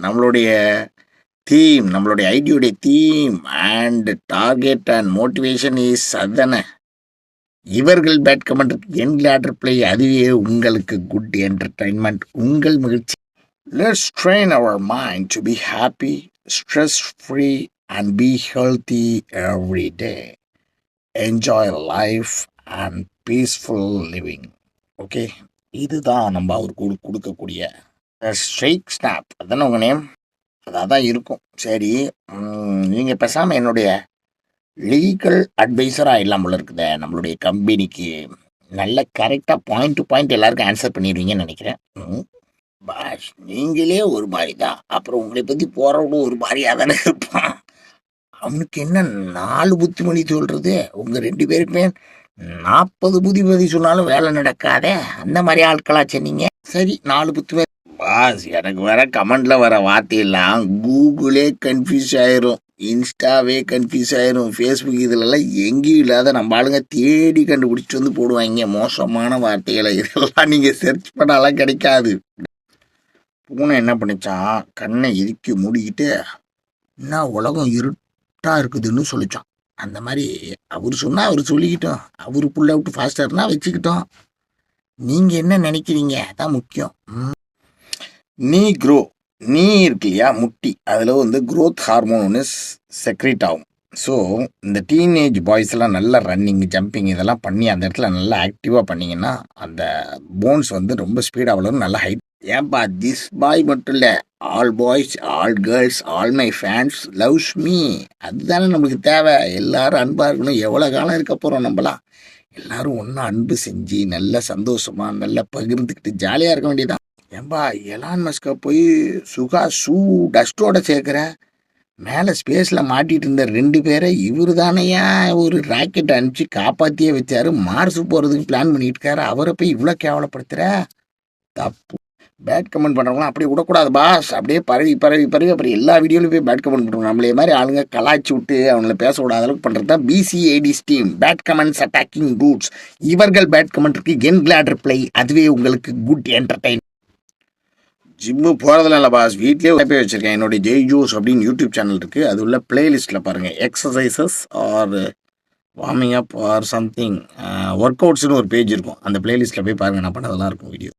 நம்மளுடைய தீம், நம்மளுடைய ஐடியோடைய theme and target and motivation is அதுதானே. இவர்கள் bad comment and later play, அதுவே உங்களுக்கு குட் என்டர்டைன்மெண்ட், உங்கள் மகிழ்ச்சி. Let's train our mind to be happy, stress free and be healthy every day. Enjoy life and peaceful living. Okay, இதுதான் நம்ம அவருக்கு கொடுக்கக்கூடிய ஷேக் ஸ்னாப். அதுதானே உங்கள் நேம்? அதாக தான் இருக்கும். சரி, நீங்கள் பேசாமல் என்னுடைய லீகல் அட்வைசராக இல்லாமல் இருக்குதே நம்மளுடைய கம்பெனிக்கு. நல்ல கரெக்டாக பாயிண்ட் டு பாயிண்ட் எல்லாருக்கும் ஆன்சர் பண்ணிடுவீங்கன்னு நினைக்கிறேன். பாஷ், நீங்களே ஒரு மாதிரி தான், அப்புறம் உங்களை பற்றி போகிறவனும் ஒரு மாதிரியாக தானே இருப்பான். அவனுக்கு என்ன 4 புத்திமதி சொல்கிறது? உங்கள் 2 பேருக்குமே 40 புத்திமதி சொன்னாலும் வேலை நடக்காதே. அந்த மாதிரி ஆட்களாச்சே நீங்கள். சரி, 4 புத்திமதி. பாஸ், எனக்கு வர கமெண்டில் வர வார்த்தையெல்லாம் கூகுளே கன்ஃபியூஸ் ஆயிரும், இன்ஸ்டாவே கன்ஃபியூஸ் ஆயிரும், ஃபேஸ்புக் இதிலெல்லாம் எங்கேயும் இல்லாத நம்ம ஆளுங்க தேடி கண்டுபிடிச்சிட்டு வந்து போடுவாங்க மோசமான வார்த்தைகளை. இதெல்லாம் நீங்கள் சர்ச் பண்ணாலாம் கிடைக்காது. பூனை என்ன பண்ணிச்சான், கண்ணை இறுக்கி மூடிக்கிட்டு என்ன உலகம் இருட்டாக இருக்குதுன்னு சொல்லிச்சான். அந்த மாதிரி அவர் சொன்னால் அவர் சொல்லிக்கிட்டோம், அவர் புள்ள விட்டு ஃபாஸ்டர்னா வச்சுக்கிட்டோம். நீங்கள் என்ன நினைக்கிறீங்க அதான் முக்கியம். நீ இருக்கு இல்லையா, முட்டி, அதில் வந்து க்ரோத் ஹார்மோன் ஒன்று செக்ரேட் ஆகும். ஸோ இந்த டீனேஜ் பாய்ஸ் எல்லாம் நல்லா ரன்னிங், ஜம்பிங் இதெல்லாம் பண்ணி அந்த இடத்துல நல்லா ஆக்டிவாக பண்ணிங்கன்னா அந்த போன்ஸ் வந்து ரொம்ப ஸ்பீடாக வளரும், நல்லா ஹைட். ஏன்பா, திஸ் பாய் மட்டும் இல்லை, all boys, all girls, all my fans loves me. அதுதானே நம்மளுக்கு தேவை. எல்லாரும் அன்பாக இருக்கணும். எவ்வளோ காலம் இருக்க போகிறோம் நம்மளாம்? எல்லாரும் ஒன்றா அன்பு செஞ்சு நல்ல சந்தோஷமாக நல்லா பகிர்ந்துக்கிட்டு ஜாலியாக இருக்க வேண்டியதான். ஏன்பா, எலான் மஸ்கை போய் சுகா டஸ்டோட சேர்க்குற, மேலே ஸ்பேஸில் மாட்டிகிட்டு இருந்த 2 பேரை இவர் தானையா ஒரு ராக்கெட் அனுப்பிச்சு காப்பாற்றியே வச்சார். மார்ஸ் போகிறதுக்கு பிளான் பண்ணிட்டு இருக்காரு. அவரை போய் இவ்வளோ கேவலப்படுத்துகிற, தப்பு. பேட் கமெண்ட் பண்ணுறவங்களாம் அப்படியே விடக்கூடாது பாஸ். அப்படியே பரவி அப்புறம் எல்லா வீடியோலையும் போய் பேட் கமெண்ட் பண்ணுறோம். நம்மளே மாதிரி ஆளுங்க கலாய்ச்சி விட்டு அவங்கள பேச விடாத அளவுக்கு பண்ணுறது தான் BCAD's team, bad comments attacking roots. இவர்கள் பேட் கமெண்ட்டுக்கு என் கிளாட் ரிப்ளை, அதுவே உங்களுக்கு குட் என்டர்டைன். ஜிம்மு போகிறதுல இல்லை பாஸ், வீட்லேயே போய் வச்சுருக்கேன். என்னுடைய ஜெய் ஜூஸ் அப்படின்னு யூடியூப் சேனல் இருக்குது. அது உள்ள பிளேலிஸ்ட்டில் பாருங்கள், exercises or warming up or something work அவுட்ஸ்னு ஒரு பேஜ் இருக்கும். அந்த பிளேலிஸ்ட்டில் போய் பாருங்கள், நான் பண்ணதெல்லாம் இருக்கும் வீடியோ.